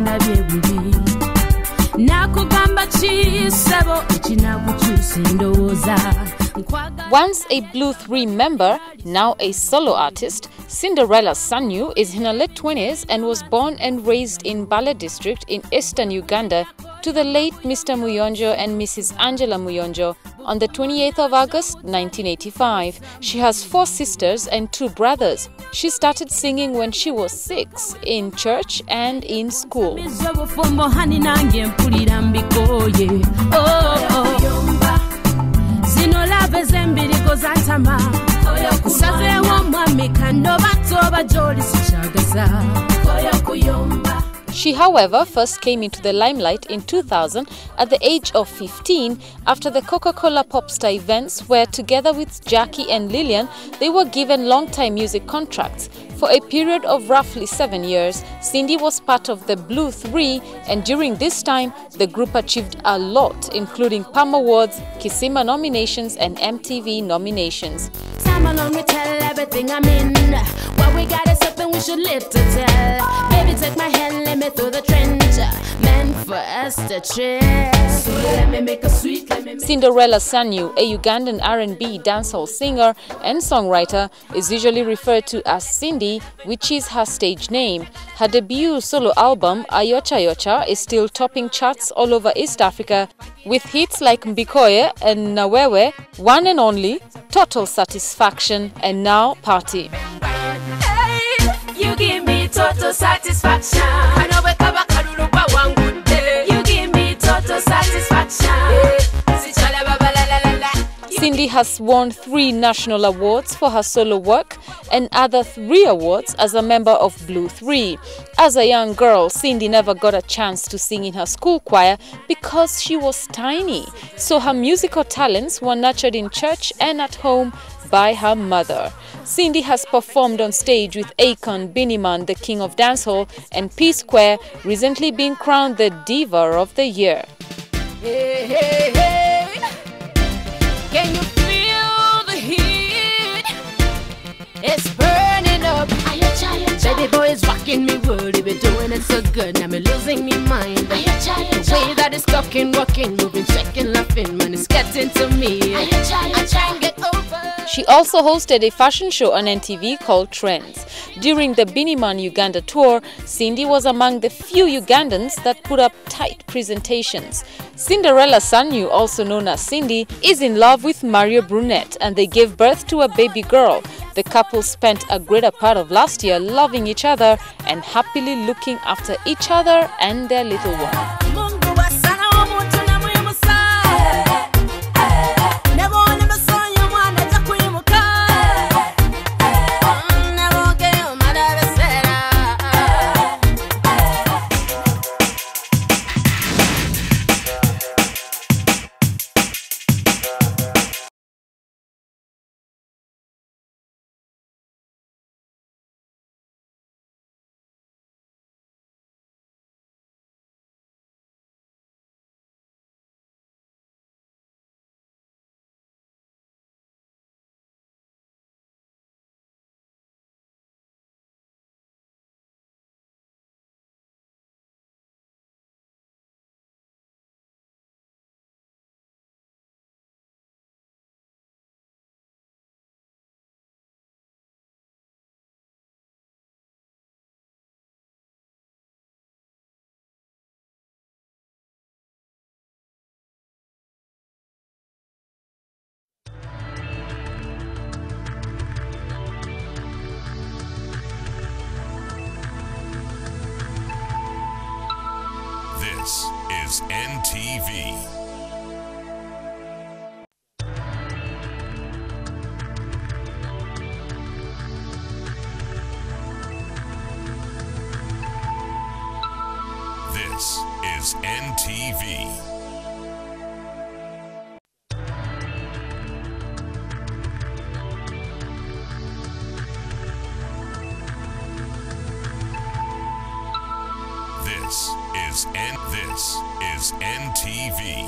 ndabye bubi nakugamba kisebo ekinakukyusa endowooza. Once a Blue 3 member, now a solo artist, Cinderella Sanyu is in her late 20s and was born and raised in Bale district in eastern Uganda to the late Mr. Muyonjo and Mrs. Angela Muyonjo on the 28th of August 1985. She has 4 sisters and 2 brothers. She started singing when she was 6 in church and in school. She, however, first came into the limelight in 2000 at the age of 15 after the Coca-Cola Popstar events where, together with Jackie and Lillian, they were given long-time music contracts. For a period of roughly 7 years, Cindy was part of the Blue 3, and during this time, the group achieved a lot, including Palm Awards, Kisima nominations and MTV nominations. Time alone, we tell everything I'm in. What we got is something we should live to tell. Baby, take my hand, let me through the trench. Meant for us to chase. So let me make a sweet, Cinderella Sanyu, a Ugandan R&B dancehall singer and songwriter, is usually referred to as Cindy, which is her stage name. Her debut solo album, Ayocha Yocha, is still topping charts all over East Africa, with hits like Mbikoye and Nawewe, One and Only, Total Satisfaction, and now Party. Hey, you give me total satisfaction. You give me total satisfaction. Cindy has won 3 national awards for her solo work and other 3 awards as a member of Blue 3. As a young girl, Cindy never got a chance to sing in her school choir because she was tiny. So her musical talents were nurtured in church and at home by her mother. Cindy has performed on stage with Akon, Biniman, the King of Dancehall, and P-Square, recently being crowned the Diva of the Year. Hey, hey, hey. Can you feel the heat? It's burning up. Baby boy is rocking me world. He be doing it so good. Now me losing me mind. The way that is talking, walking, moving, shaking, laughing, man, it's getting to me. I try and get over. She also hosted a fashion show on NTV called Trends. During the Biniman Uganda tour, Cindy was among the few Ugandans that put up tight presentations. Cinderella Sanyu, also known as Cindy, is in love with Mario Brunette and they gave birth to a baby girl. The couple spent a greater part of last year loving each other and happily looking after each other and their little one. This is NTV. This is NTV. This is NTV.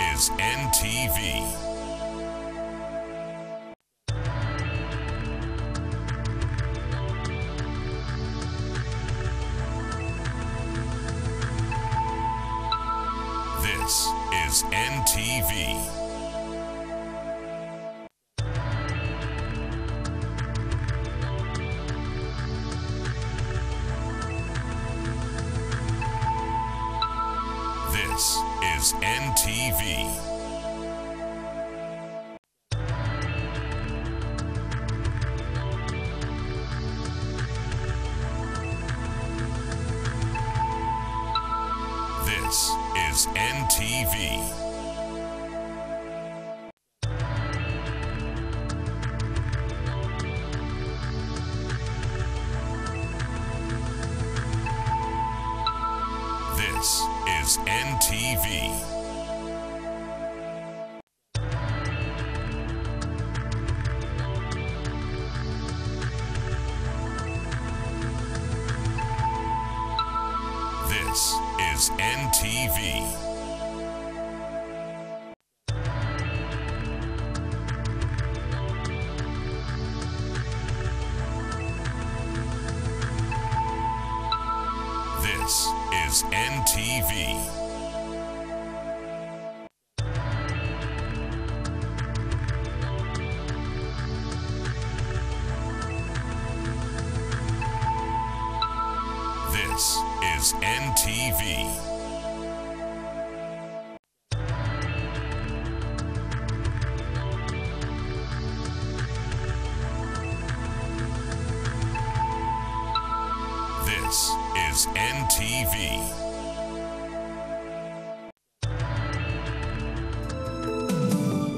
is NTV. This is NTV. This is NTV. This is NTV. This is NTV. This is NTV. This is NTV. This is NTV. This is NTV.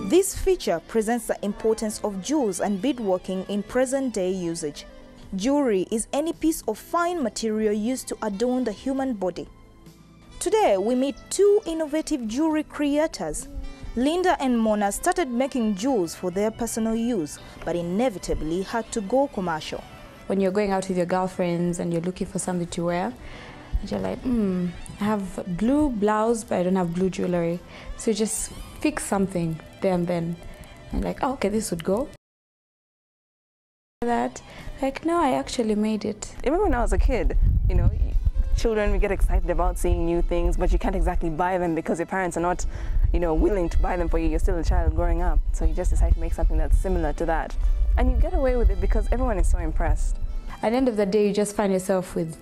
This feature presents the importance of jewels and beadworking in present-day usage. Jewelry is any piece of fine material used to adorn the human body. Today, we meet two innovative jewelry creators. Linda and Mona started making jewels for their personal use, but inevitably had to go commercial. When you're going out with your girlfriends and you're looking for something to wear, and you're like, I have blue blouse, but I don't have blue jewelry. So you just fix something there and then. And like, oh, okay, this would go. That, like, no, I actually made it. Even when I was a kid, you know, children, we get excited about seeing new things, but you can't exactly buy them because your parents are not, you know, willing to buy them for you. You're still a child growing up. So you just decide to make something that's similar to that. And you get away with it because everyone is so impressed. At the end of the day, you just find yourself with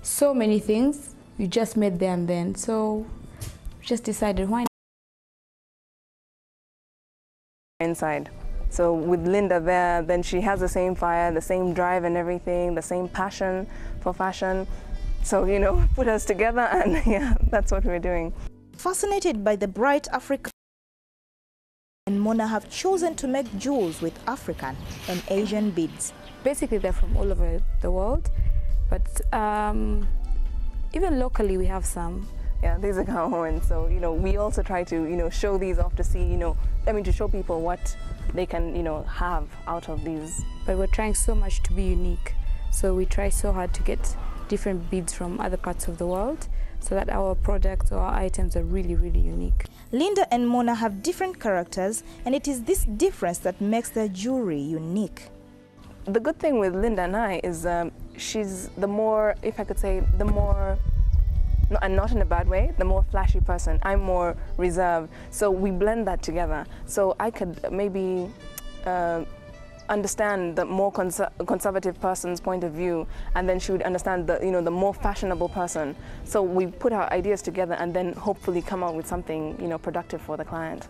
so many things you just made there and then. So just decided, why not? Inside. So with Linda there, then she has the same fire, the same drive and everything, the same passion for fashion. So, you know, put us together and yeah, that's what we're doing. Fascinated by the bright African, and Mona have chosen to make jewels with African and Asian beads. Basically, they're from all over the world, but even locally we have some. Yeah, these are Gahoan, so, you know, we also try to, you know, show these off to see, you know, to show people what they can, you know, have out of these. But we're trying so much to be unique, so we try so hard to get different beads from other parts of the world so that our products or our items are really, really unique. Linda and Mona have different characters, and it is this difference that makes their jewelry unique. The good thing with Linda and I is she's the more, if I could say, the more, no, and not in a bad way, the more flashy person. I'm more reserved, so we blend that together. So I could maybe understand the more conservative person's point of view, and then she would understand the, you know, the more fashionable person. So we put our ideas together and then hopefully come out with something, you know, productive for the client.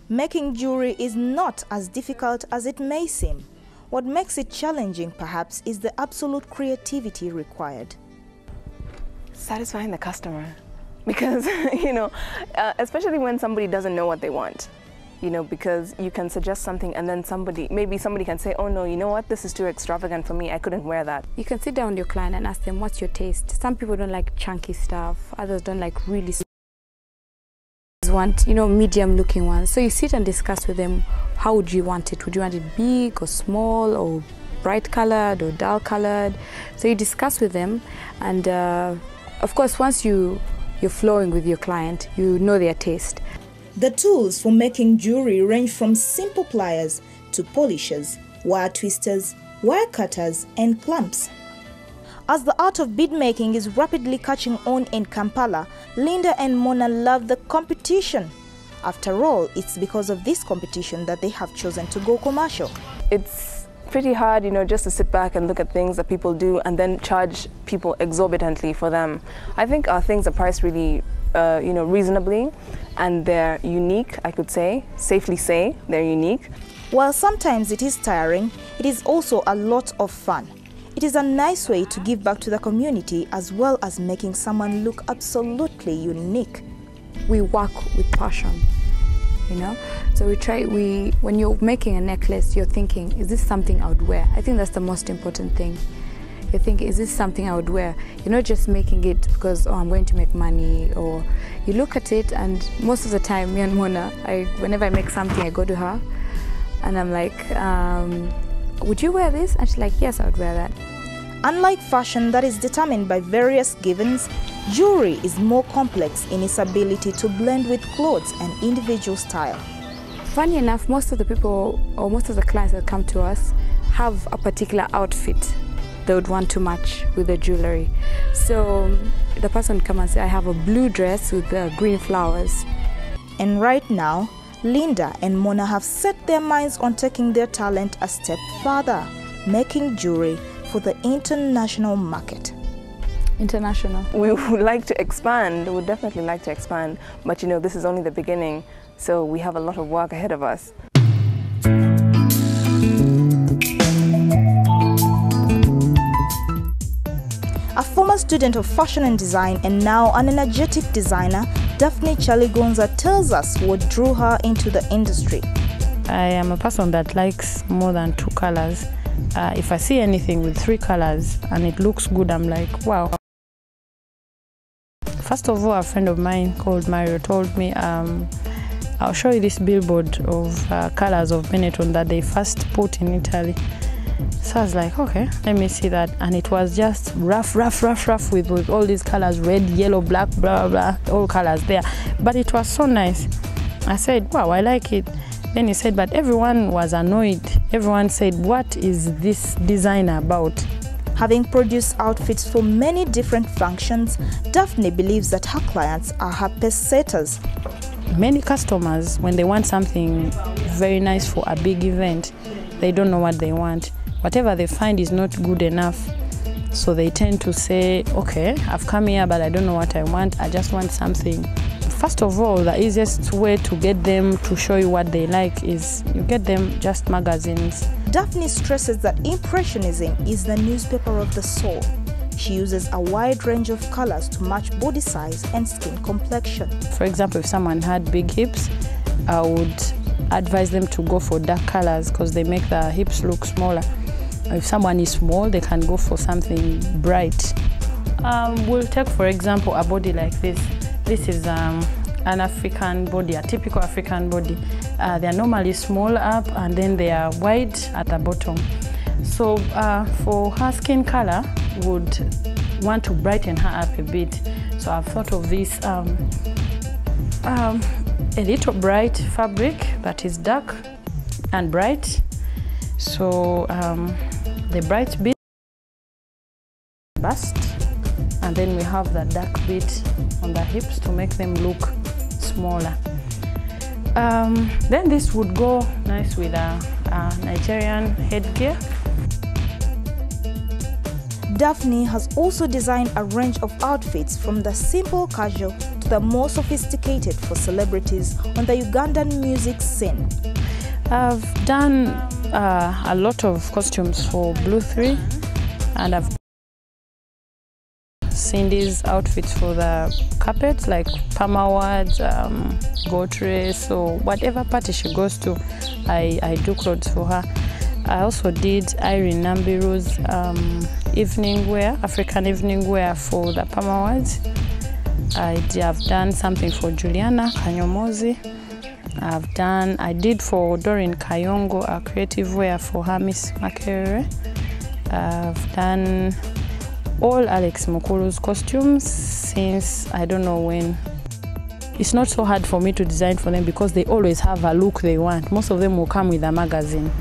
Making jewelry is not as difficult as it may seem. What makes it challenging, perhaps, is the absolute creativity required. Satisfying the customer, because, you know, especially when somebody doesn't know what they want. You know, because you can suggest something and then maybe somebody can say, oh no, you know what, this is too extravagant for me, I couldn't wear that. You can sit down with your client and ask them, what's your taste? Some people don't like chunky stuff, others don't like really want, you know, medium looking ones. So you sit and discuss with them, how would you want it? Would you want it big or small or bright colored or dull colored? So you discuss with them, and of course once you're flowing with your client, you know their taste. The tools for making jewelry range from simple pliers to polishers, wire twisters, wire cutters, and clamps. As the art of bead making is rapidly catching on in Kampala, Linda and Mona love the competition. After all, it's because of this competition that they have chosen to go commercial. It's pretty hard, just to sit back and look at things that people do and then charge people exorbitantly for them. I think our things are priced really reasonably, and they're unique, I could safely say they're unique. While sometimes it is tiring, it is also a lot of fun. It is a nice way to give back to the community as well as making someone look absolutely unique. We work with passion, So when you're making a necklace, you're thinking, is this something I would wear? I think that's the most important thing. You think, is this something I would wear? You're not just making it because, I'm going to make money, or you look at it, and most of the time, me and Mona, whenever I make something, I go to her and I'm like, would you wear this? And she's like, yes, I would wear that. Unlike fashion that is determined by various givens, jewelry is more complex in its ability to blend with clothes and individual style. Funny enough, most of the people or most of the clients that come to us have a particular outfit they would want to match with the jewelry. So the person would come and say, I have a blue dress with green flowers. And right now, Linda and Mona have set their minds on taking their talent a step further, making jewelry for the international market. International. We would like to expand, we would definitely like to expand, but this is only the beginning, so we have a lot of work ahead of us. A former student of fashion and design and now an energetic designer, Daphne Chaligonza tells us what drew her into the industry. I am a person that likes more than 2 colors. If I see anything with 3 colors and it looks good, I'm like, wow. First of all, a friend of mine called Mario told me, I'll show you this billboard of colors of Benetton that they first put in Italy. So I was like, okay, let me see that. And it was just rough with all these colors, red, yellow, black, blah, blah, blah, all colors there. But it was so nice. I said, wow, I like it. Then he said, but everyone was annoyed. Everyone said, what is this designer about? Having produced outfits for many different functions, Daphne believes that her clients are her pace-setters. Many customers, when they want something very nice for a big event, they don't know what they want. Whatever they find is not good enough. So they tend to say, okay, I've come here, but I don't know what I want. I just want something. First of all, the easiest way to get them to show you what they like is you get them just magazines. Daphne stresses that Impressionism is the newspaper of the soul. She uses a wide range of colors to match body size and skin complexion. For example, if someone had big hips, I would advise them to go for dark colors because they make the hips look smaller. If someone is small, they can go for something bright. We'll take, for example, a body like this. This is an African body, a typical African body. They are normally small up and then they are wide at the bottom. So for her skin color, would want to brighten her up a bit. So I've thought of this a little bright fabric that is dark and bright. So the bright bit bust, and then we have the dark bit on the hips to make them look smaller. Then this would go nice with a Nigerian headgear. Daphne has also designed a range of outfits from the simple casual to the more sophisticated for celebrities on the Ugandan music scene. I've done a lot of costumes for Blue 3, and I've seen these outfits for the carpets like Palm Awards, Goat Race, or whatever party she goes to, I do clothes for her. I also did Irene Nambiru's evening wear, African evening wear for the Palm Awards. I have done something for Juliana Kanyomozi. I did for Doreen Kayongo a creative wear for her Miss Makerere. I've done all Alex Mukulu's costumes since I don't know when. it's not so hard for me to design for them because they always have a look they want. Most of them will come with a magazine.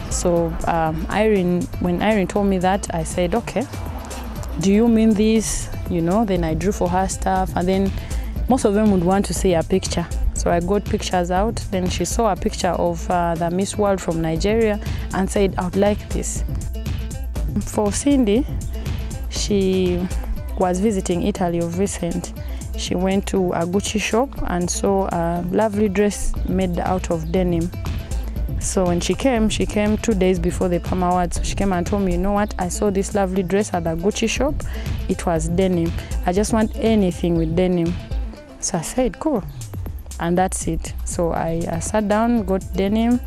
So when Irene told me that, I said, okay, do you mean this? You know, then I drew for her stuff, and then most of them would want to see a picture. So I got pictures out. Then she saw a picture of the Miss World from Nigeria and said, I would like this. For Cindy, she was visiting Italy of recent. She went to a Gucci shop and saw a lovely dress made out of denim. So when she came 2 days before the Palm Awards. So she came and told me, you know what, I saw this lovely dress at the Gucci shop. It was denim. I just want anything with denim. So I said, cool. And that's it. So I sat down, got denim,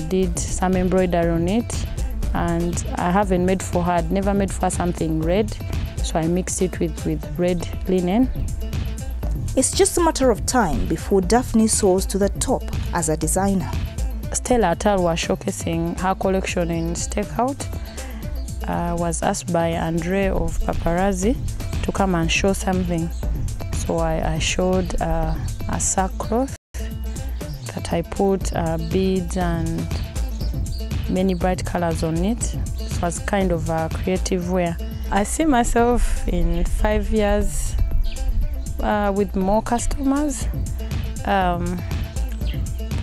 did some embroidery on it, and I haven't made for her, I'd never made for her something red, so I mixed it with red linen. It's just a matter of time before Daphne soars to the top as a designer. Stella Atal was showcasing her collection in Stakeout. Was asked by Andre of Paparazzi to come and show something. So I showed a sackcloth that I put beads and many bright colors on it. It was kind of a creative wear. I see myself in 5 years with more customers,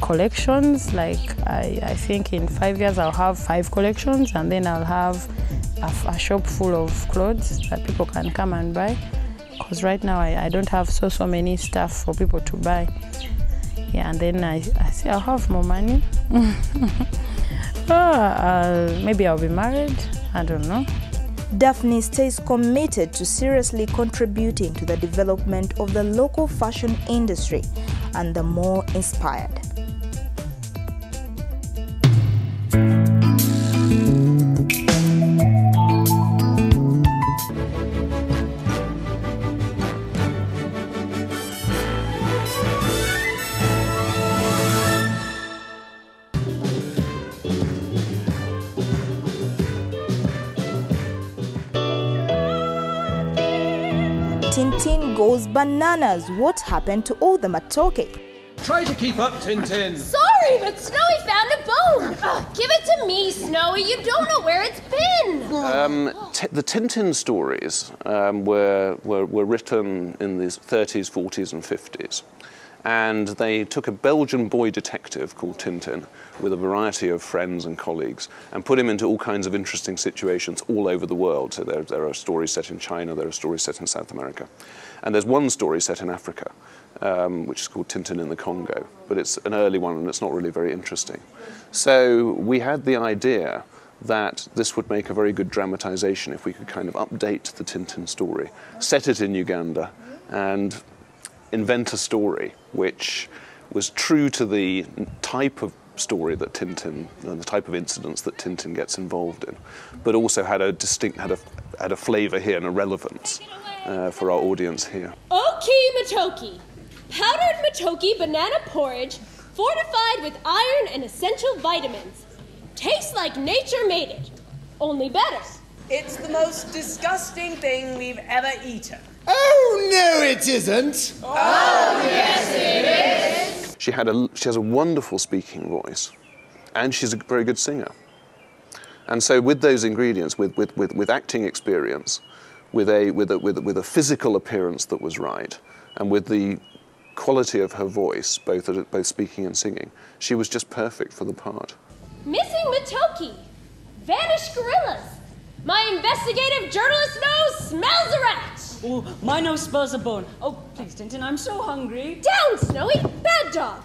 collections. Like I think in 5 years I'll have 5 collections, and then I'll have a shop full of clothes that people can come and buy. Because right now I don't have so many stuff for people to buy. Yeah, and then I see I'll have more money. Maybe I'll be married, I don't know. Daphne stays committed to seriously contributing to the development of the local fashion industry and the more inspired. Tintin goes bananas. What happened to all the matoke? Try to keep up, Tintin. Sorry, but Snowy found a bone. Give it to me, Snowy. You don't know where it's been. The Tintin stories were written in the 30s, 40s and 50s. And they took a Belgian boy detective called Tintin with a variety of friends and colleagues and put him into all kinds of interesting situations all over the world. So there are stories set in China, there are stories set in South America. And there's one story set in Africa, which is called Tintin in the Congo. But it's an early one and it's not really very interesting. So we had the idea that this would make a very good dramatization if we could kind of update the Tintin story, set it in Uganda, and invent a story which was true to the type of story that Tintin and the type of incidents that Tintin gets involved in, but also had a distinct, had a flavour here and a relevance for our audience here. Okay, matoke. Powdered matoke banana porridge, fortified with iron and essential vitamins. Tastes like nature made it, only better. It's the most disgusting thing we've ever eaten. Oh, no, it isn't. Oh, yes, it is. She has a wonderful speaking voice, and she's a very good singer. And so, with those ingredients, with acting experience, with a physical appearance that was right, and with the quality of her voice, both speaking and singing, she was just perfect for the part. Missing matoke. Vanished gorillas. My investigative journalist nose smells a rat. Oh, my nose smells a bone. Oh, please, Tintin, I'm so hungry. Down, Snowy! Bad dog!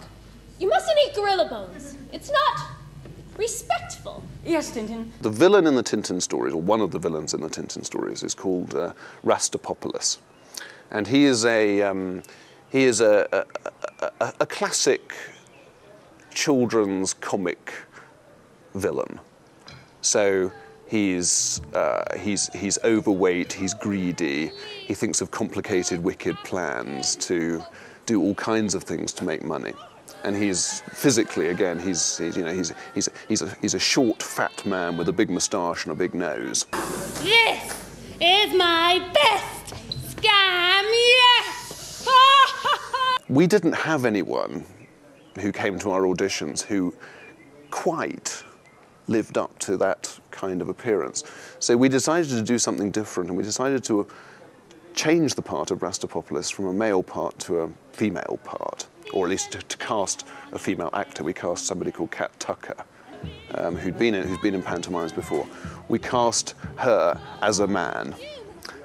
You mustn't eat gorilla bones. It's not respectful. Yes, Tintin. The villain in the Tintin stories, or one of the villains in the Tintin stories, is called Rastapopoulos. And he is a classic children's comic villain. So he's overweight, he's greedy, he thinks of complicated, wicked plans to do all kinds of things to make money. And he's physically, again, he's a short, fat man with a big moustache and a big nose. This is my best scam yet! We didn't have anyone who came to our auditions who quite lived up to that kind of appearance. So we decided to do something different, and we decided to change the part of Rastapopoulos from a male part to a female part, or at least to cast a female actor. We cast somebody called Kat Tucker, who's been in pantomimes before. We cast her as a man.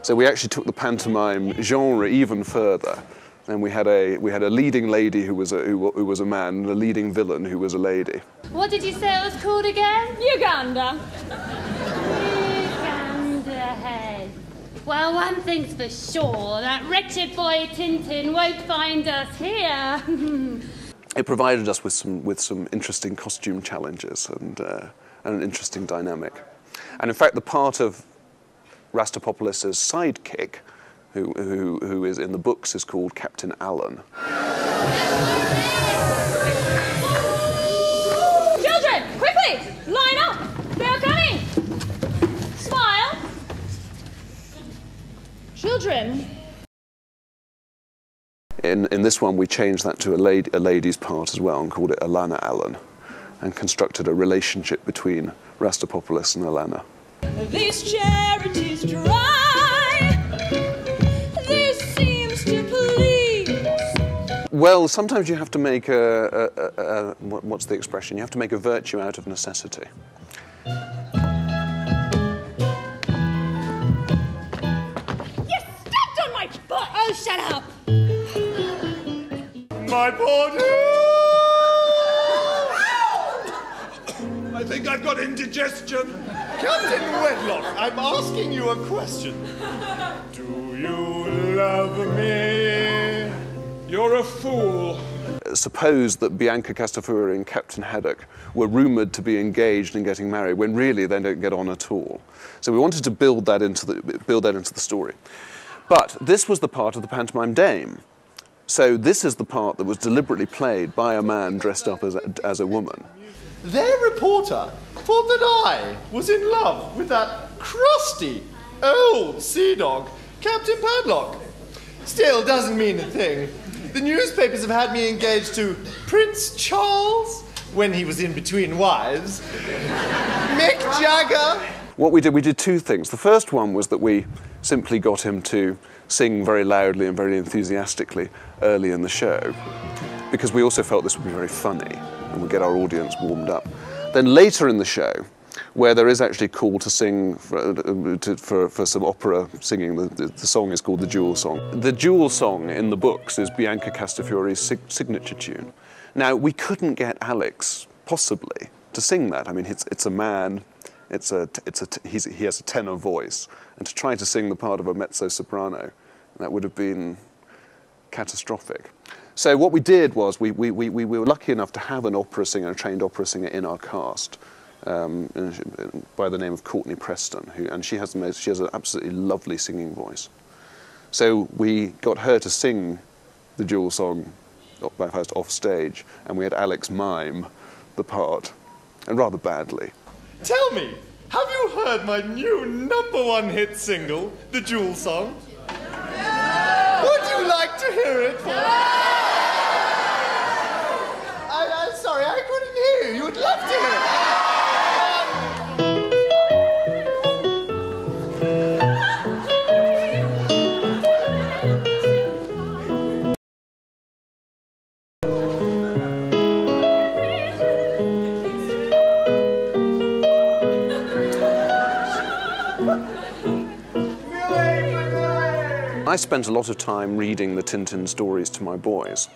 So we actually took the pantomime genre even further, and we had a leading lady who was a man, and a leading villain who was a lady. What did you say it was called again? Uganda. Uganda head. Well, one thing's for sure, that wretched boy Tintin won't find us here. It provided us with some interesting costume challenges and an interesting dynamic. And in fact, the part of Rastapopoulos' sidekick, who is in the books, is called Captain Allen. Children, quickly, line up. They're coming. Smile. Children. In this one, we changed that to a lady's part as well and called it Alana Allen, and constructed a relationship between Rastapopoulos and Alana. This charity's dry. This seems to please. Well, sometimes you have to make what's the expression? You have to make a virtue out of necessity. You stepped on my butt! Oh, shut up! My poor dear! I think I've got indigestion. Captain Wedlock, I'm asking you a question. Do you love me? You're a fool. Suppose that Bianca Castafiore and Captain Haddock were rumoured to be engaged and getting married, when really they don't get on at all. So we wanted to build that into the story. But this was the part of the pantomime dame. So this is the part that was deliberately played by a man dressed up as a woman. Their reporter thought that I was in love with that crusty, old sea dog, Captain Padlock. Still doesn't mean a thing. The newspapers have had me engaged to Prince Charles when he was in between wives, Mick Jagger. What we did two things. The first one was that we simply got him to sing very loudly and very enthusiastically early in the show, because we also felt this would be very funny and would get our audience warmed up. Then later in the show, where there is actually a call to sing for some opera singing, the song is called the Jewel Song. The Jewel Song in the books is Bianca Castafiore's signature tune. Now, we couldn't get Alex, possibly, to sing that. I mean, it's a man, he has a tenor voice, and to try to sing the part of a mezzo-soprano, that would have been catastrophic. So what we did was we were lucky enough to have an opera singer, a trained opera singer in our cast, by the name of Courtney Preston, and she has an absolutely lovely singing voice. So we got her to sing the Jewel Song first off stage, and we had Alex mime the part, and rather badly. Tell me, have you heard my new #1 hit single, the Jewel Song? Would you like to hear it? I'm sorry, I couldn't hear you. You would love to hear it. I spent a lot of time reading the Tintin stories to my boys,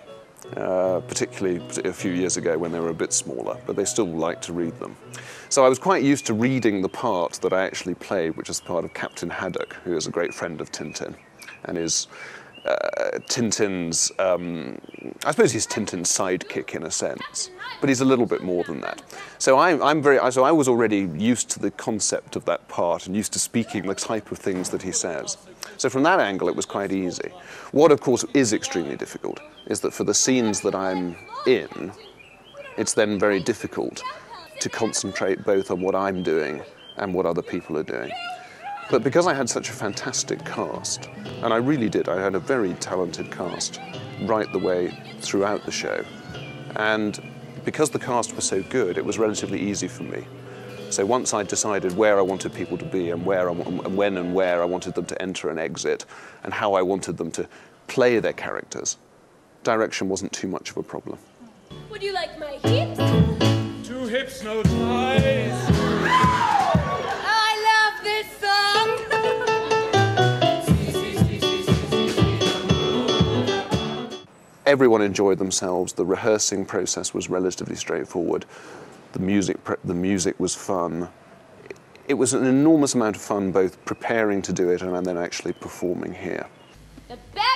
particularly a few years ago when they were a bit smaller, but they still like to read them. So I was quite used to reading the part that I actually played, which is the part of Captain Haddock, who is a great friend of Tintin, and is Tintin's, I suppose he's Tintin's sidekick in a sense, but he's a little bit more than that. So I was already used to the concept of that part and used to speaking the type of things that he says. So from that angle, it was quite easy. What, of course, is extremely difficult is that for the scenes that I'm in, it's then very difficult to concentrate both on what I'm doing and what other people are doing. But because I had such a fantastic cast, and I really did, I had a very talented cast, right the way throughout the show. And because the cast was so good, it was relatively easy for me. So once I decided where I wanted people to be and when and where I wanted them to enter and exit and how I wanted them to play their characters, direction wasn't too much of a problem. Would you like my hips? 2 hips, no ties. I love this song. Everyone enjoyed themselves. The rehearsing process was relatively straightforward. The music was fun. It was an enormous amount of fun both preparing to do it and then actually performing here. The bad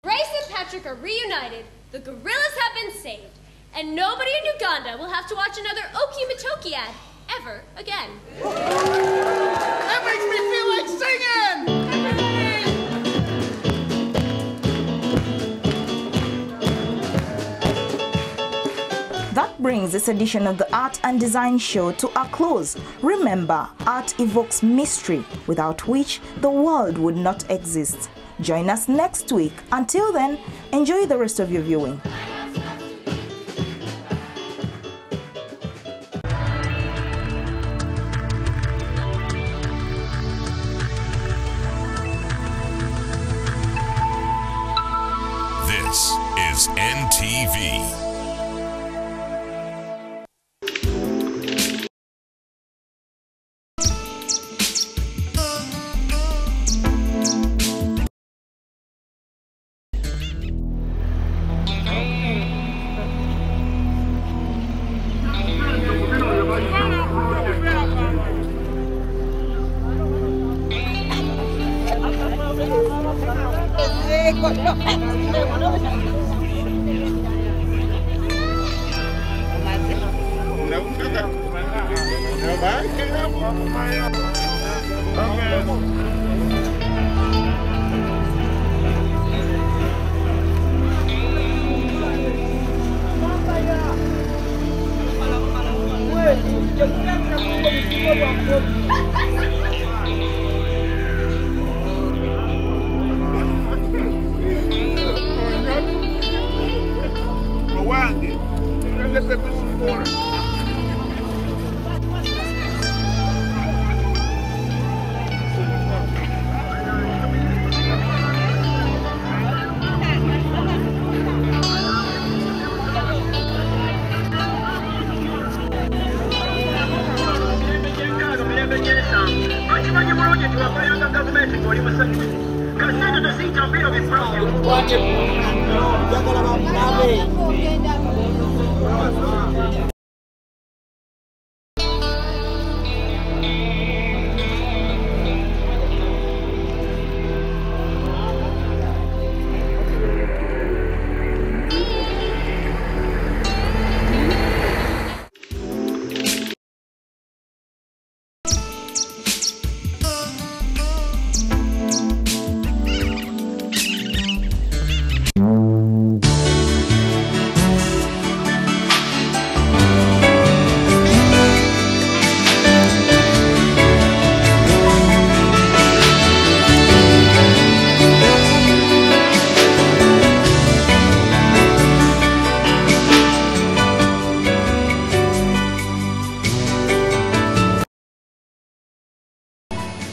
Grace and Patrick are reunited. The gorillas have been saved. And nobody in Uganda will have to watch another Okie Matoki ad ever again. That makes me feel like singing! That brings this edition of the Art and Design Show to a close. Remember, art evokes mystery, without which the world would not exist. Join us next week. Until then, enjoy the rest of your viewing. This is NTV.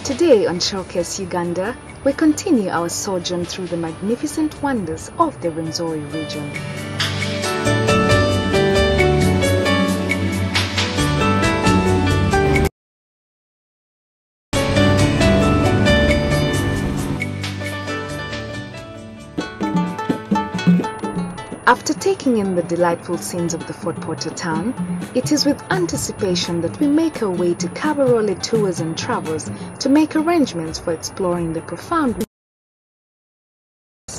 Today on Showcase Uganda, we continue our sojourn through the magnificent wonders of the Rwenzori region. After taking in the delightful scenes of the Fort Portal town, it is with anticipation that we make our way to Kabarole Tours and Travels to make arrangements for exploring the profound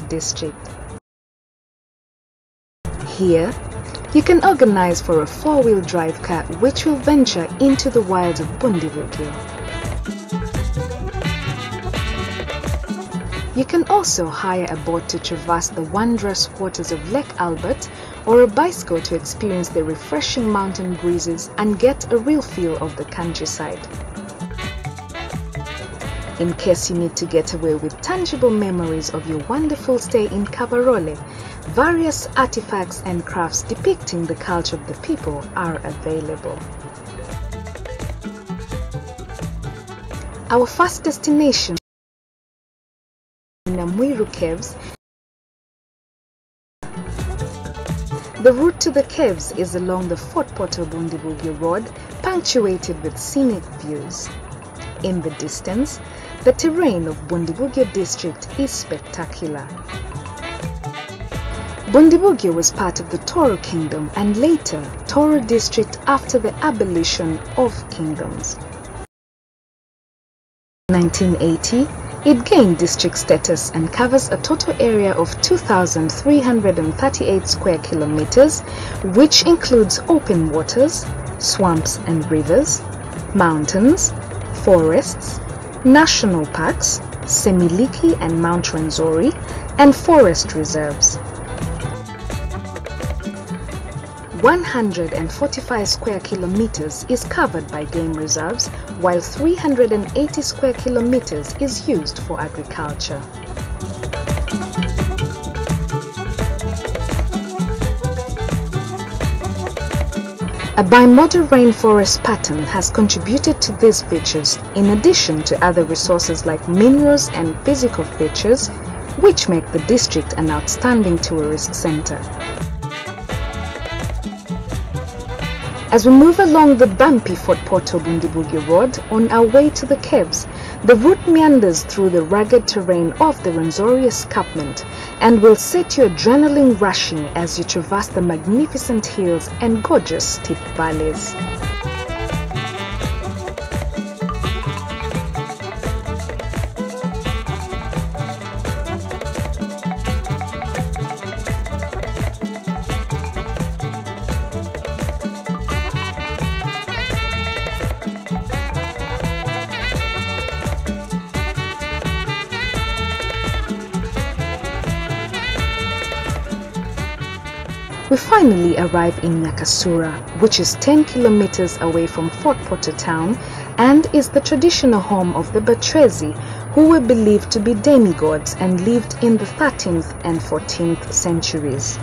district. Here, you can organize for a four-wheel drive car which will venture into the wilds of Bundibugyo. You can also hire a boat to traverse the wondrous waters of Lake Albert or a bicycle to experience the refreshing mountain breezes and get a real feel of the countryside. In case you need to get away with tangible memories of your wonderful stay in Kabarole, various artifacts and crafts depicting the culture of the people are available. Our first destination, Nyamwiru Caves. The route to the caves is along the Fort Portal Bundibugi Road, punctuated with scenic views. In the distance, the terrain of Bundibugi district is spectacular. Bundibugi was part of the Toro Kingdom and later Toro district after the abolition of kingdoms. In 1980, it gained district status and covers a total area of 2,338 square kilometers, which includes open waters, swamps and rivers, mountains, forests, national parks, Semiliki and Mount Rwenzori, and forest reserves. 145 square kilometers is covered by game reserves, while 380 square kilometers is used for agriculture. A bimodal rainforest pattern has contributed to these features, in addition to other resources like minerals and physical features, which make the district an outstanding tourist center. As we move along the bumpy Fort Portal Bundibugi Road on our way to the caves, the route meanders through the rugged terrain of the Rwenzori escarpment and will set your adrenaline rushing as you traverse the magnificent hills and gorgeous steep valleys. We finally arrive in Nyakasura, which is 10 kilometers away from Fort Portal town and is the traditional home of the Batrezi, who were believed to be demigods and lived in the 13th and 14th centuries.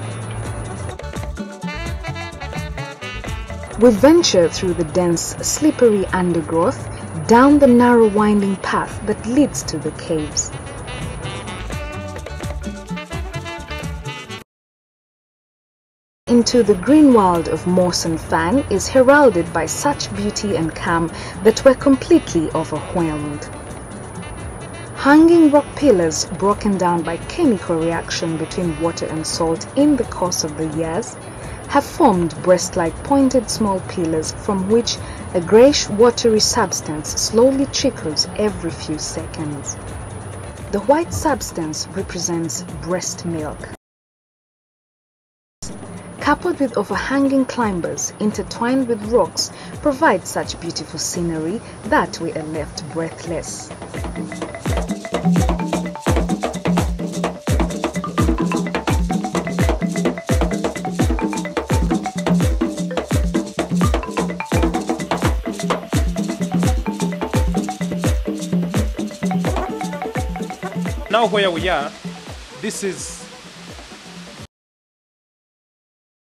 We venture through the dense, slippery undergrowth down the narrow winding path that leads to the caves. Into the green world of moss and fan is heralded by such beauty and calm that we're completely overwhelmed. Hanging rock pillars broken down by chemical reaction between water and salt in the course of the years have formed breast-like pointed small pillars from which a greyish watery substance slowly trickles every few seconds. The white substance represents breast milk. Coupled with overhanging climbers intertwined with rocks provide such beautiful scenery that we are left breathless. Now where we are, this is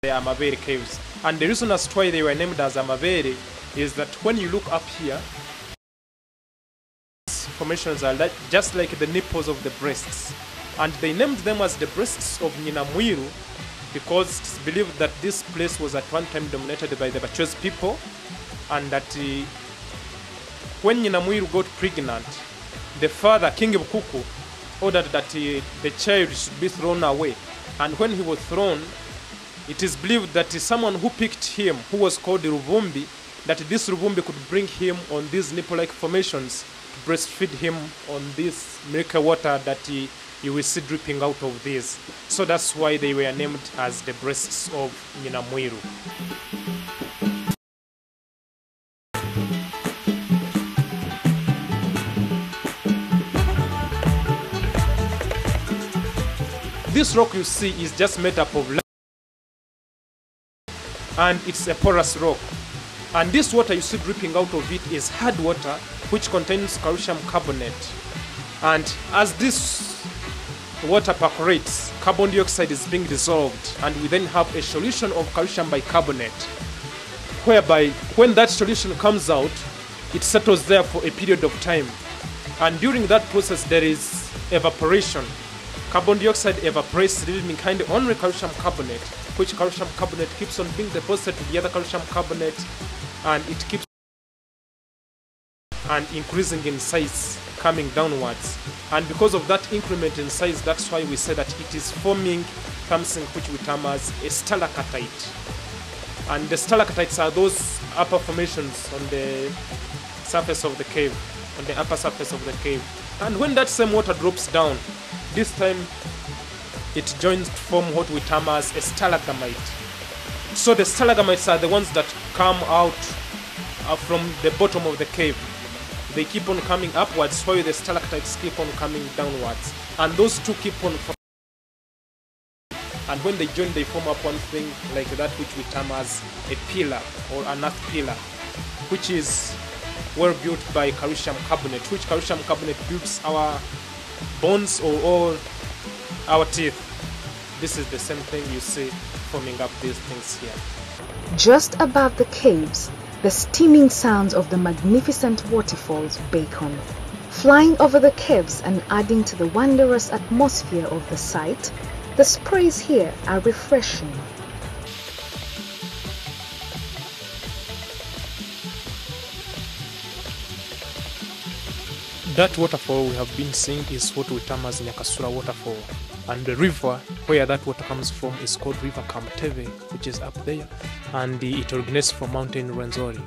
the Amabere caves, and the reason as to why they were named as Amabere is that when you look up here, formations are just like the nipples of the breasts, and they named them as the breasts of Nyinamwiru because it's believed that this place was at one time dominated by the Bachwezi people, and that when Nyinamwiru got pregnant, the father, King Bukuku, ordered that the child should be thrown away, and when he was thrown, it is believed that someone who picked him, who was called Ruvumbi, that this Ruvumbi could bring him on these nipple-like formations to breastfeed him on this milky water that you will see dripping out of these. So that's why they were named as the breasts of Nyinamwiru. This rock you see is just made up of lava, and it's a porous rock. And this water you see dripping out of it is hard water which contains calcium carbonate. And as this water percolates, carbon dioxide is being dissolved, and we then have a solution of calcium bicarbonate, whereby when that solution comes out, it settles there for a period of time. And during that process, there is evaporation. Carbon dioxide evaporates, leaving behind only calcium carbonate, which calcium carbonate keeps on being deposited with the other calcium carbonate, and it keeps and increasing in size, coming downwards. And because of that increment in size, that's why we say that it is forming something which we term as a stalactite. And the stalactites are those upper formations on the surface of the cave, on the upper surface of the cave. And when that same water drops down, this time it joins to form what we term as a stalagmite. So the stalagmites are the ones that come out from the bottom of the cave. They keep on coming upwards while the stalactites keep on coming downwards. And those two keep on forming. And when they join, they form up one thing like that which we term as a pillar or an earth pillar, which is well built by calcium carbonate, which calcium carbonate builds our bones or all our teeth. This is the same thing you see forming up these things here. Just above the caves, the steaming sounds of the magnificent waterfalls beckon. Flying over the caves and adding to the wondrous atmosphere of the site, the sprays here are refreshing. That waterfall we have been seeing is what we term as Nyakasura waterfall. And the river where that water comes from is called River Kamteve, which is up there, and it originates from Mountain Rwenzori.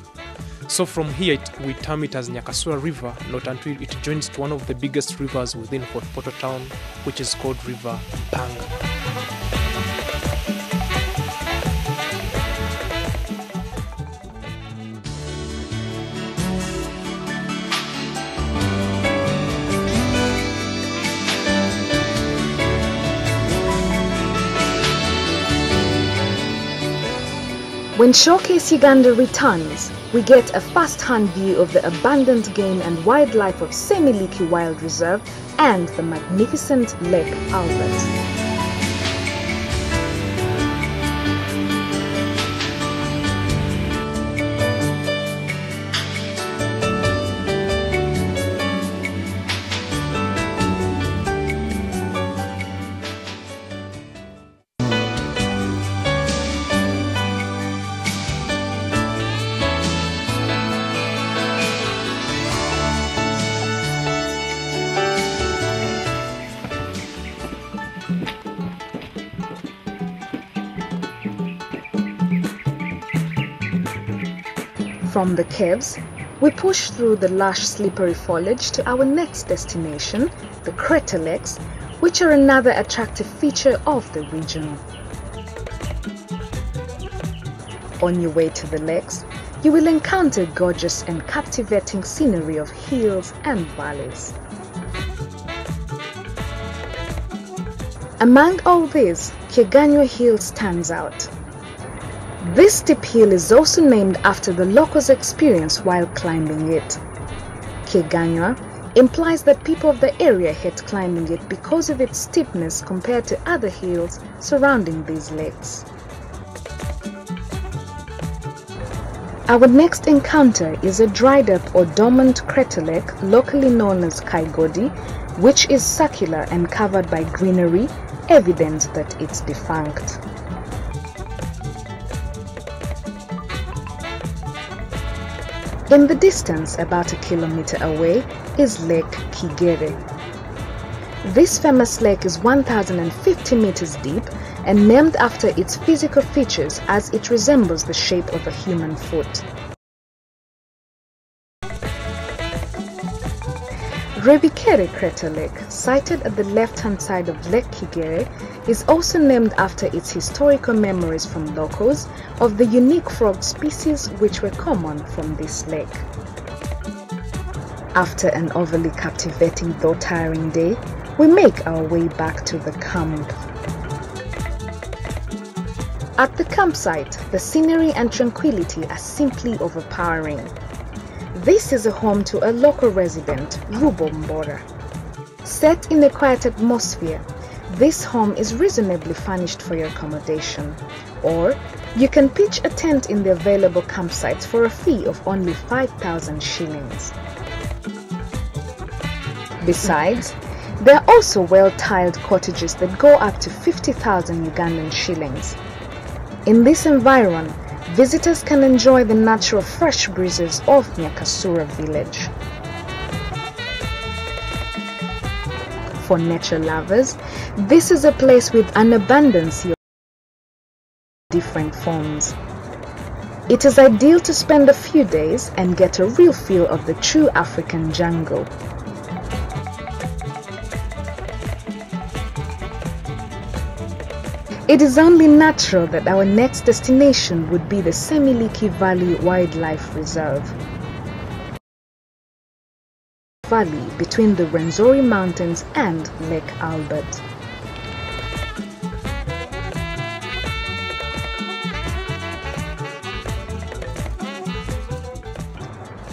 So from here we term it as Nyakasura River, not until it joins to one of the biggest rivers within Fort Portal town, which is called River Panga. When Showcase Uganda returns, we get a first-hand view of the abundant game and wildlife of Semiliki Wild Reserve and the magnificent Lake Albert. From the caves, we push through the lush slippery foliage to our next destination, the crater lakes, which are another attractive feature of the region. On your way to the lakes, you will encounter gorgeous and captivating scenery of hills and valleys. Among all these, Kyeganwa Hill stands out. This steep hill is also named after the locals' experience while climbing it. Kyeganwa implies that people of the area hate climbing it because of its steepness compared to other hills surrounding these lakes. Our next encounter is a dried up or dormant crater lake locally known as Kaigodi, which is circular and covered by greenery, evidence that it's defunct. In the distance, about a kilometer away, is Lake Kigere. This famous lake is 1,050 meters deep and named after its physical features as it resembles the shape of a human foot. Rebikere Crater Lake, sited at the left-hand side of Lake Kigere, is also named after its historical memories from locals of the unique frog species which were common from this lake. After an overly captivating though tiring day, we make our way back to the camp. At the campsite, the scenery and tranquility are simply overpowering. This is a home to a local resident, Rubo Mbora. Set in a quiet atmosphere, this home is reasonably furnished for your accommodation, or you can pitch a tent in the available campsites for a fee of only 5,000 shillings. Besides, there are also well-tiled cottages that go up to 50,000 Ugandan shillings. In this environment, visitors can enjoy the natural fresh breezes of Nyakasura village. For nature lovers, this is a place with an abundance of different forms. It is ideal to spend a few days and get a real feel of the true African jungle. It is only natural that our next destination would be the Semiliki Valley Wildlife Reserve. Valley between the Rwenzori Mountains and Lake Albert.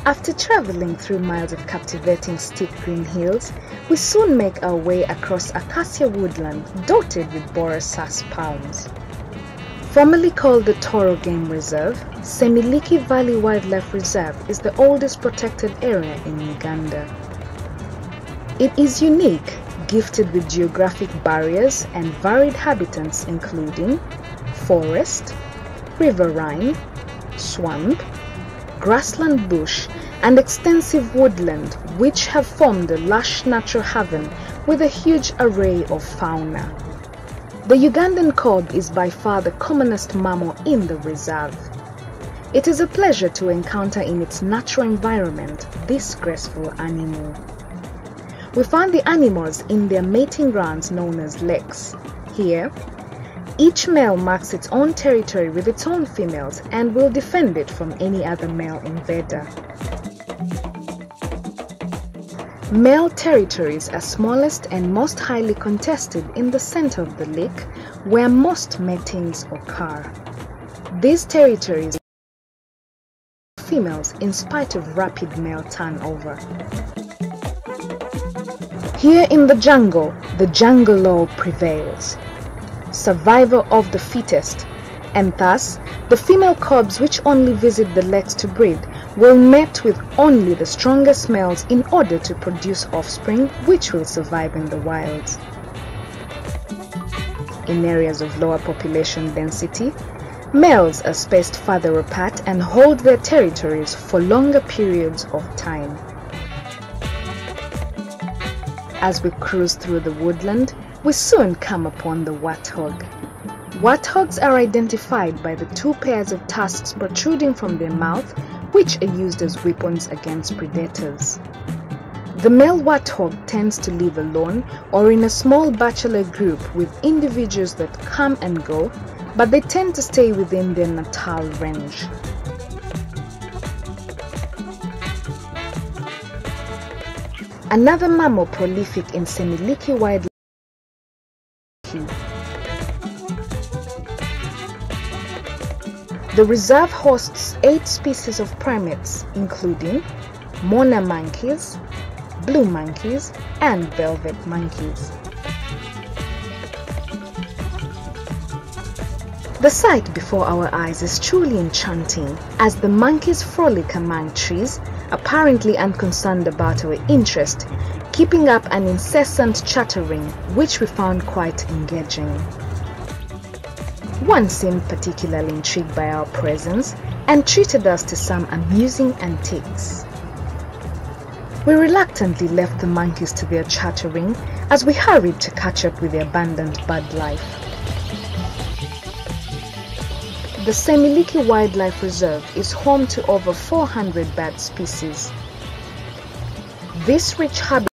After traveling through miles of captivating steep green hills, we soon make our way across acacia woodland dotted with borasas palms. Formerly called the Toro Game Reserve, Semiliki Valley Wildlife Reserve is the oldest protected area in Uganda. It is unique, gifted with geographic barriers and varied habitats including forest, riverine, swamp, grassland bush, and extensive woodland, which have formed a lush natural haven with a huge array of fauna. The Ugandan kob is by far the commonest mammal in the reserve. It is a pleasure to encounter in its natural environment this graceful animal. We find the animals in their mating grounds known as lakes. Here, each male marks its own territory with its own females and will defend it from any other male invader. Male territories are smallest and most highly contested in the center of the lake, where most matings occur. These territories are females in spite of rapid male turnover. Here in the jungle law prevails. Survival of the fittest, and thus the female cobs which only visit the lakes to breed will mate with only the strongest males in order to produce offspring which will survive in the wilds. In areas of lower population density, males are spaced further apart and hold their territories for longer periods of time. As we cruise through the woodland, we soon come upon the warthog. Warthogs are identified by the two pairs of tusks protruding from their mouth, which are used as weapons against predators. The male warthog tends to live alone or in a small bachelor group with individuals that come and go, but they tend to stay within their natal range. Another mammal prolific in Semiliki wildlife. The reserve hosts 8 species of primates, including Mona monkeys, blue monkeys, and velvet monkeys. The sight before our eyes is truly enchanting as the monkeys frolic among trees, apparently unconcerned about our interest, keeping up an incessant chattering which we found quite engaging. One seemed particularly intrigued by our presence and treated us to some amusing antics. We reluctantly left the monkeys to their chattering as we hurried to catch up with the abundant bird life. The Semiliki Wildlife Reserve is home to over 400 bird species. This rich habitat,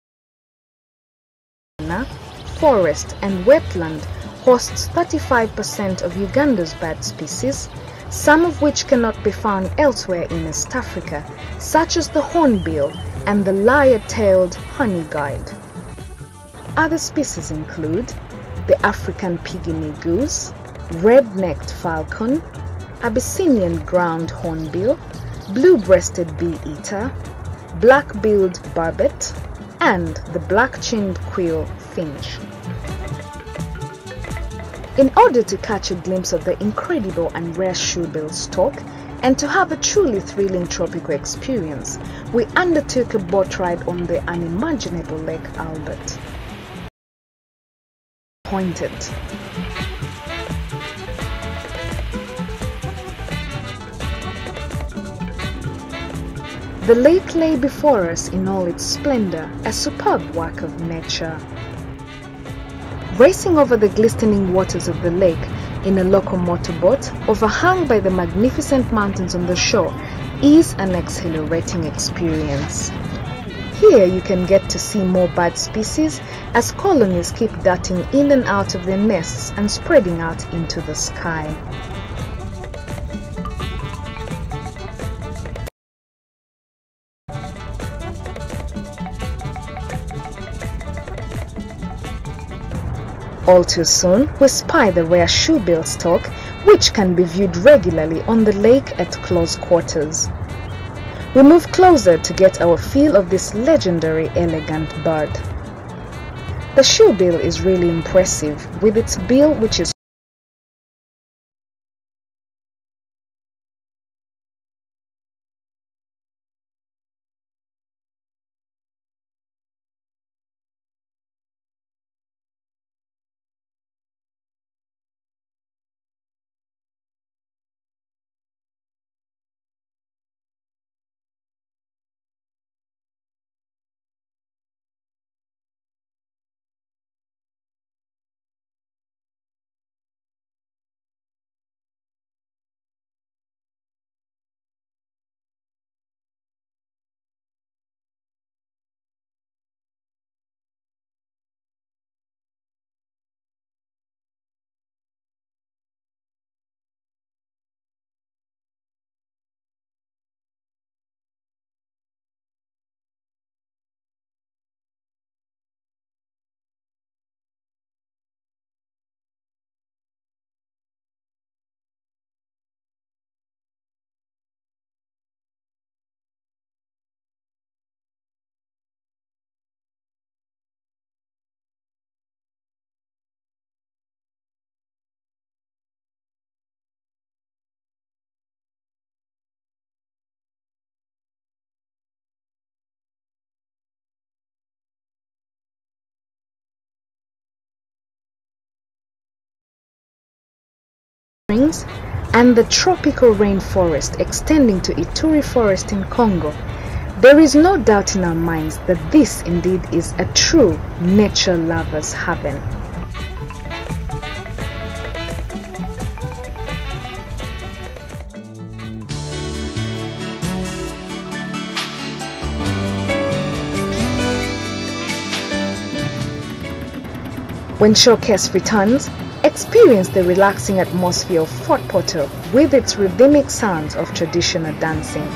forest and wetland hosts 35% of Uganda's bird species, some of which cannot be found elsewhere in East Africa, such as the hornbill and the lyre-tailed honeyguide. Other species include the African pygmy goose, red-necked falcon, Abyssinian ground hornbill, blue-breasted bee-eater, black-billed barbet, and the black-chinned quail finch. In order to catch a glimpse of the incredible and rare shoebill stock, and to have a truly thrilling tropical experience, we undertook a boat ride on the unimaginable Lake Albert. Pointed. The lake lay before us in all its splendor, a superb work of nature. Racing over the glistening waters of the lake in a local motorboat, overhung by the magnificent mountains on the shore, is an exhilarating experience. Here you can get to see more bird species as colonies keep darting in and out of their nests and spreading out into the sky. All too soon, we spy the rare shoebill stock, which can be viewed regularly on the lake at close quarters. We move closer to get our feel of this legendary elegant bird. The shoebill is really impressive, with its bill which is and the tropical rainforest extending to Ituri Forest in Congo. There is no doubt in our minds that this indeed is a true nature lover's heaven. When Showcase returns, experience the relaxing atmosphere of Fort Portal with its rhythmic sounds of traditional dancing.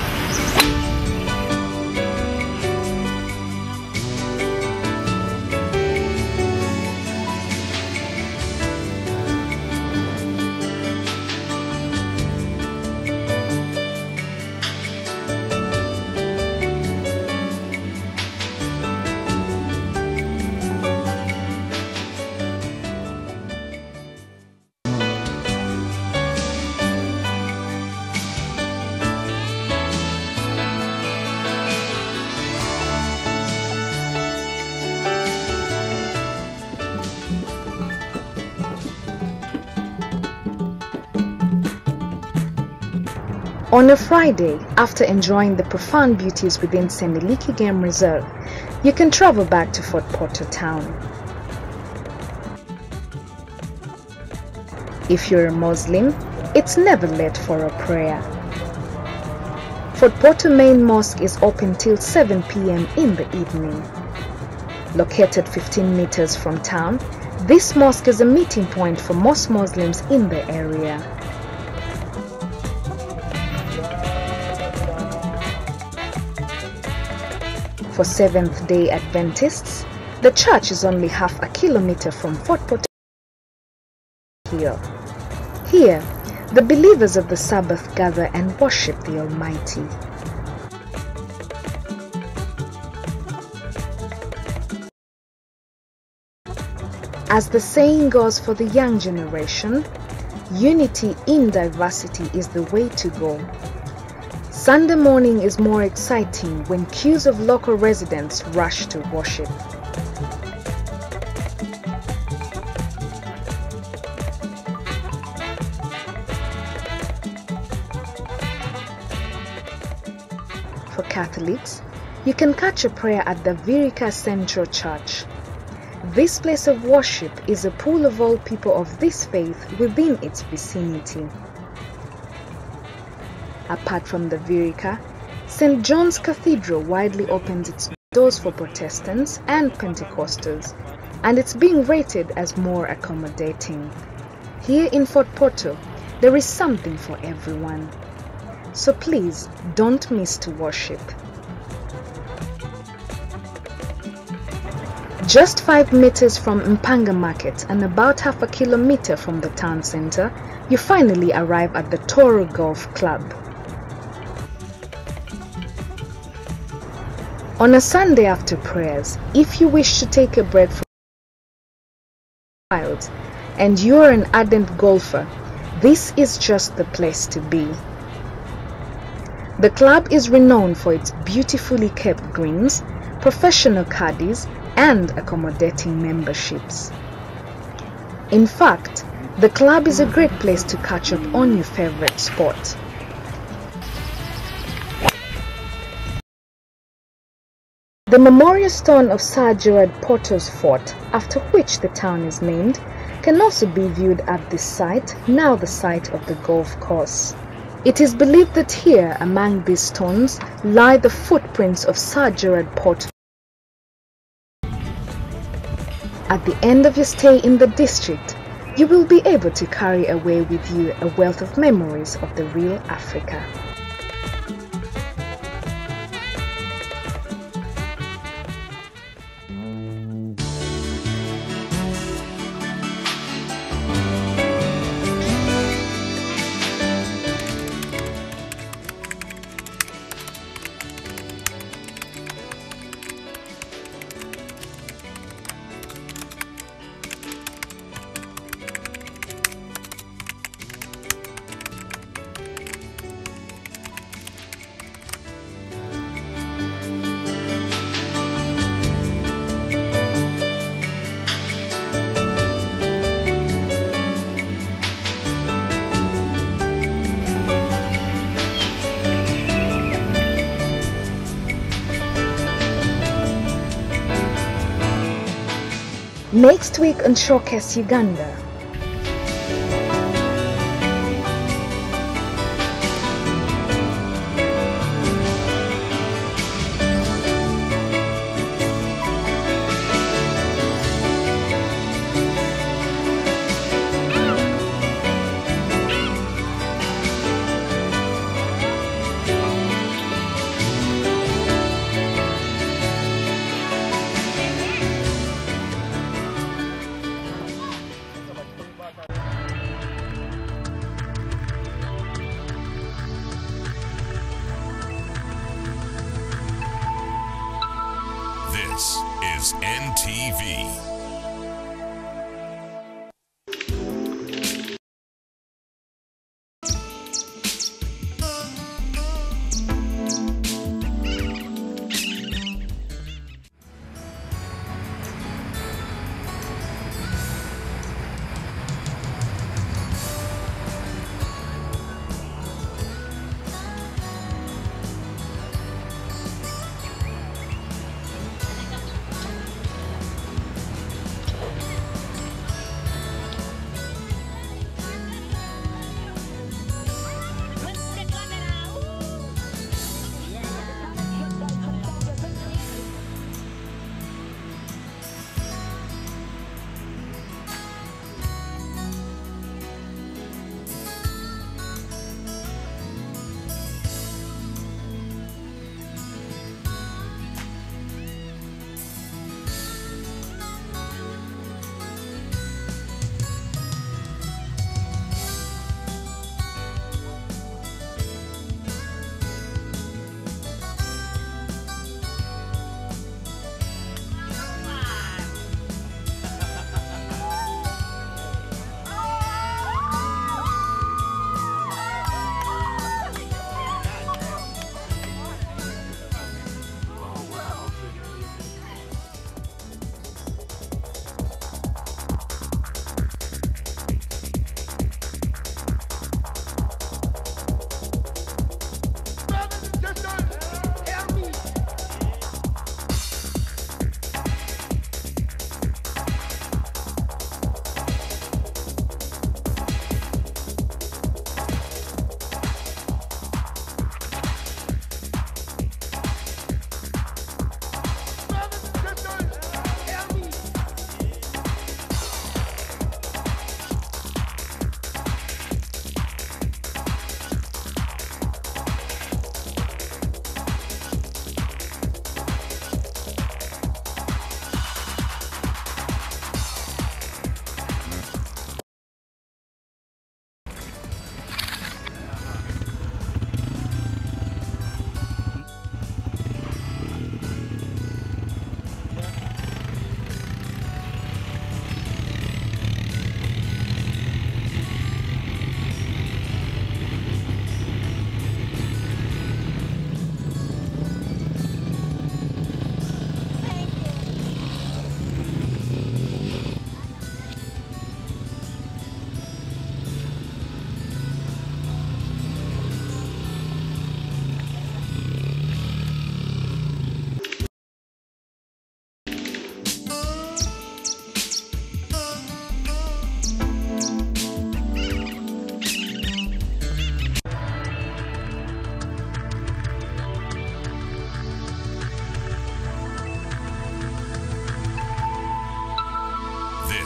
On a Friday, after enjoying the profound beauties within Semiliki Game Reserve, you can travel back to Fort Portal town. If you're a Muslim, it's never late for a prayer. Fort Portal Main Mosque is open till 7 p.m. in the evening. Located 15 meters from town, this mosque is a meeting point for most Muslims in the area. For Seventh-day Adventists, the church is only half a kilometer from Fort Portal Hill. Here, the believers of the Sabbath gather and worship the Almighty. As the saying goes for the young generation, unity in diversity is the way to go. Sunday morning is more exciting when queues of local residents rush to worship. For Catholics, you can catch a prayer at the Virika Central Church. This place of worship is a pool of all people of this faith within its vicinity. Apart from the Virika, St. John's Cathedral widely opens its doors for Protestants and Pentecostals, and it's being rated as more accommodating. Here in Fort Portal, there is something for everyone. So please don't miss to worship. Just 5 meters from Mpanga Market and about half a kilometer from the town center, you finally arrive at the Toro Golf Club. On a Sunday after prayers, if you wish to take a break from wild and you're an ardent golfer, this is just the place to be. The club is renowned for its beautifully kept greens, professional caddies, and accommodating memberships. In fact, the club is a great place to catch up on your favorite sport. The memorial stone of Sir Gerard Porter's fort, after which the town is named, can also be viewed at this site, now the site of the golf course. It is believed that here, among these stones, lie the footprints of Sir Gerard Porter. At the end of your stay in the district, you will be able to carry away with you a wealth of memories of the real Africa. Next week on Showcase Uganda. This is NTV.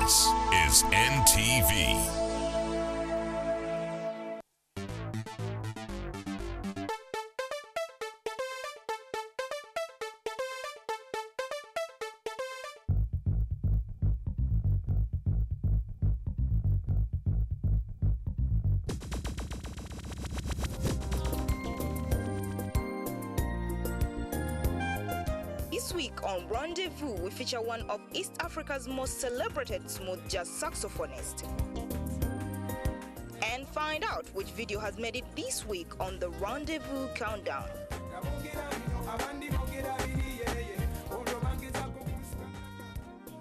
This is NTV. This week on Rendezvous, we feature one of East Africa's most celebrated smooth jazz saxophonists. And find out which video has made it this week on the Rendezvous Countdown.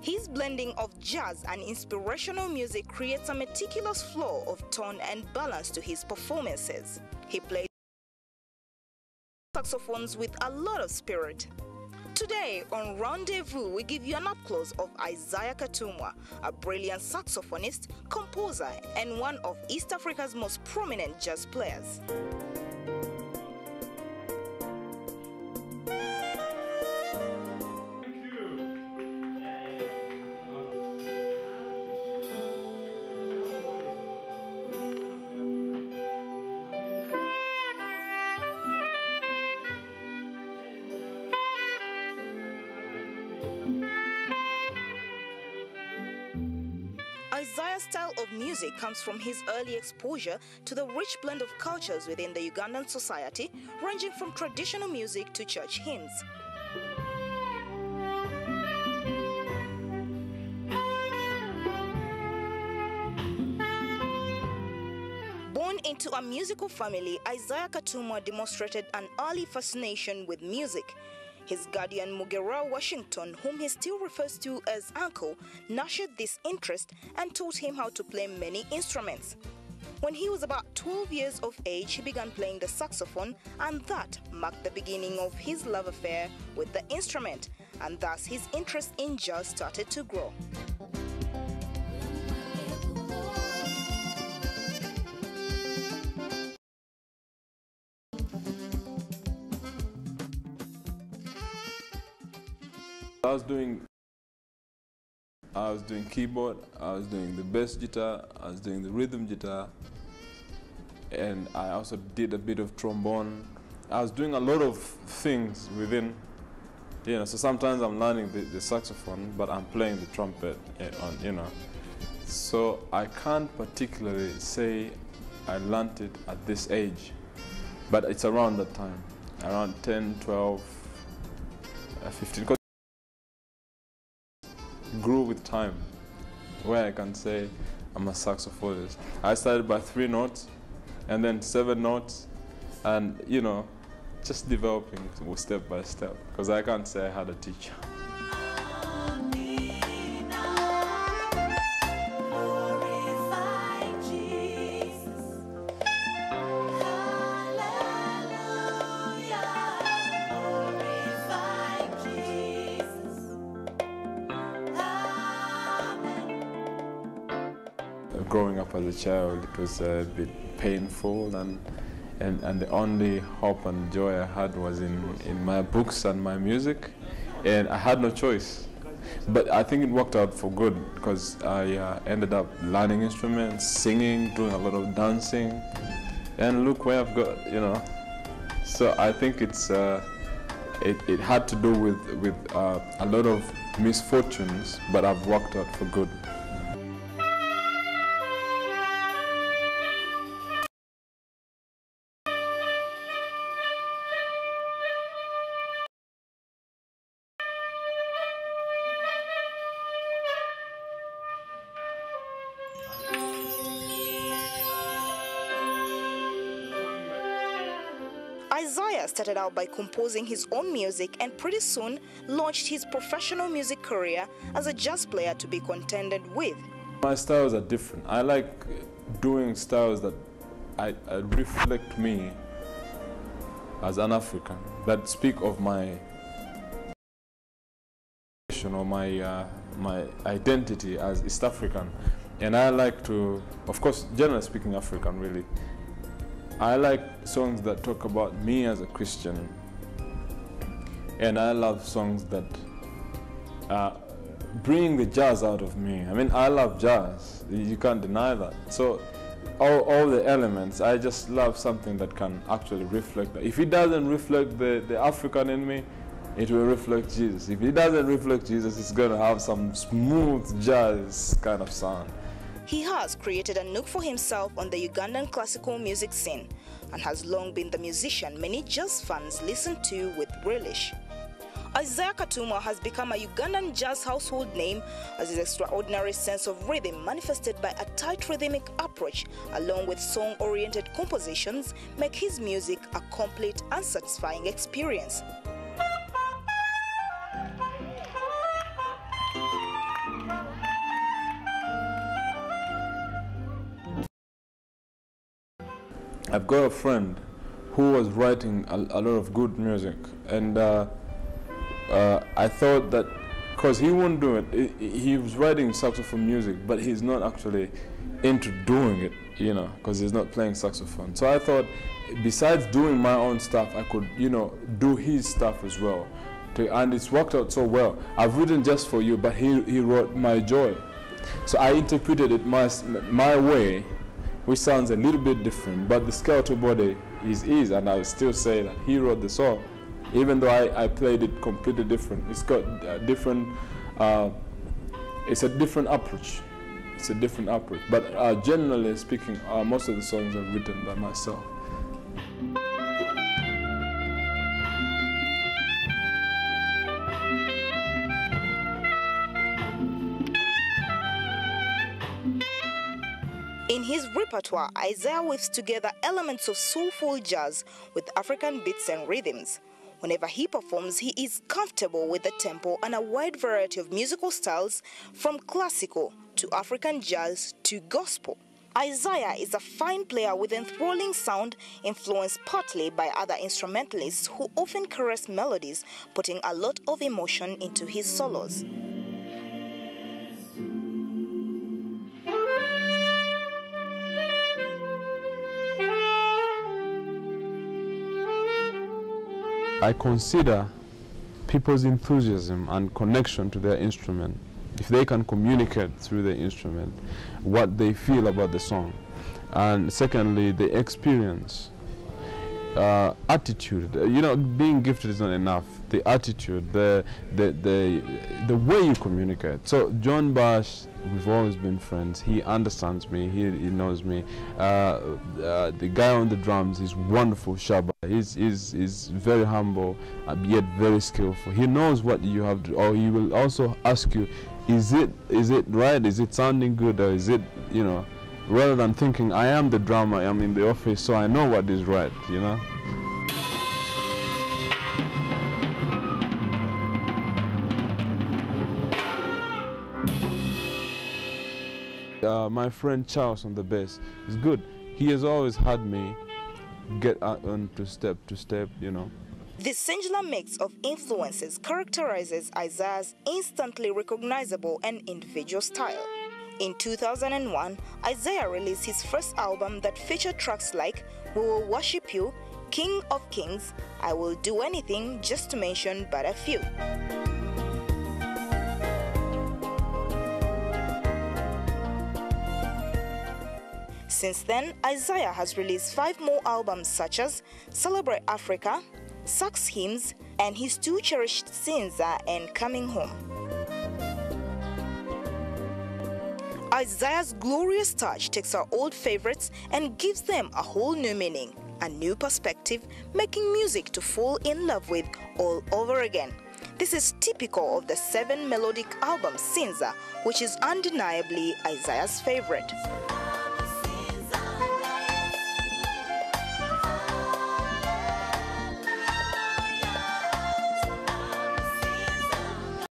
His blending of jazz and inspirational music creates a meticulous flow of tone and balance to his performances. He plays saxophones with a lot of spirit. Today on Rendezvous, we give you an up-close of Isaiah Katuma, a brilliant saxophonist, composer, and one of East Africa's most prominent jazz players. Isaiah's style of music comes from his early exposure to the rich blend of cultures within the Ugandan society, ranging from traditional music to church hymns. Born into a musical family, Isaiah Katuma demonstrated an early fascination with music. His guardian Mugera Washington, whom he still refers to as uncle, nurtured this interest and taught him how to play many instruments. When he was about 12 years of age, he began playing the saxophone, and that marked the beginning of his love affair with the instrument, and thus his interest in jazz started to grow. I was doing keyboard, I was doing the bass guitar, I was doing the rhythm guitar, and I also did a bit of trombone. I was doing a lot of things within, so sometimes I'm learning the saxophone, but I'm playing the trumpet So I can't particularly say I learned it at this age, but it's around that time, around 10, 12, 15. Grew with time, where I can say I'm a saxophonist. I started by 3 notes, and then 7 notes, and just developing step by step, because I can't say I had a teacher. Growing up as a child, it was a bit painful, and the only hope and joy I had was in my books and my music, and I had no choice. But I think it worked out for good, because I ended up learning instruments, singing, doing a lot of dancing, and look where I've got, So I think it had to do with a lot of misfortunes, but I've worked out for good. Isaiah started out by composing his own music and pretty soon launched his professional music career as a jazz player to be contended with. My styles are different. I like doing styles that I reflect me as an African, that speak of my or my identity as East African. And I like to, of course, generally speaking, African really. I like songs that talk about me as a Christian, and I love songs that bringing the jazz out of me. I mean, I love jazz. You can't deny that. So all the elements, I just love something that can actually reflect that. If it doesn't reflect the African in me, it will reflect Jesus. If it doesn't reflect Jesus, it's going to have some smooth jazz kind of sound. He has created a nook for himself on the Ugandan classical music scene and has long been the musician many jazz fans listen to with relish. Isaiah Katuma has become a Ugandan jazz household name as his extraordinary sense of rhythm manifested by a tight rhythmic approach along with song-oriented compositions make his music a complete and satisfying experience. I've got a friend who was writing a lot of good music, and I thought that because he won't do it, he was writing saxophone music, but he's not actually into doing it, you know, because he's not playing saxophone. So I thought, besides doing my own stuff, I could, you know, do his stuff as well. And it's worked out so well. I've written Just For You, but he wrote My Joy. So I interpreted it my way, which sounds a little bit different, but the skeletal body is his, and I would still say that he wrote the song, even though I played it completely different. It's got a different, it's a different approach. It's a different approach, but generally speaking, most of the songs are written by myself. In his repertoire, Isaiah weaves together elements of soulful jazz with African beats and rhythms. Whenever he performs, he is comfortable with the tempo and a wide variety of musical styles, from classical to African jazz to gospel. Isaiah is a fine player with enthralling sound, influenced partly by other instrumentalists who often caress melodies, putting a lot of emotion into his solos. I consider people's enthusiasm and connection to their instrument, if they can communicate through the instrument what they feel about the song. And secondly, the experience, attitude. You know, being gifted is not enough. The attitude, the way you communicate. So John Bash, we've always been friends. He understands me. He knows me. The guy on the drums is wonderful. Shaba. He's very humble, yet very skillful. He knows what you have to, or he will also ask you, is it right? Is it sounding good? Or is it, you know, rather than thinking I am the drummer, I am in the office, so I know what is right, you know. My friend Charles on the bass is good. He has always had me get on to step, you know. This singular mix of influences characterizes Isaiah's instantly recognizable and individual style. In 2001, Isaiah released his first album that featured tracks like We Will Worship You, King of Kings, I Will Do Anything, just to mention but a few. Since then, Isaiah has released 5 more albums such as Celebrate Africa, Sax Hymns, and his 2 cherished Sinza and Coming Home. Isaiah's glorious touch takes our old favorites and gives them a whole new meaning, a new perspective, making music to fall in love with all over again. This is typical of the 7 melodic album Sinza, which is undeniably Isaiah's favorite.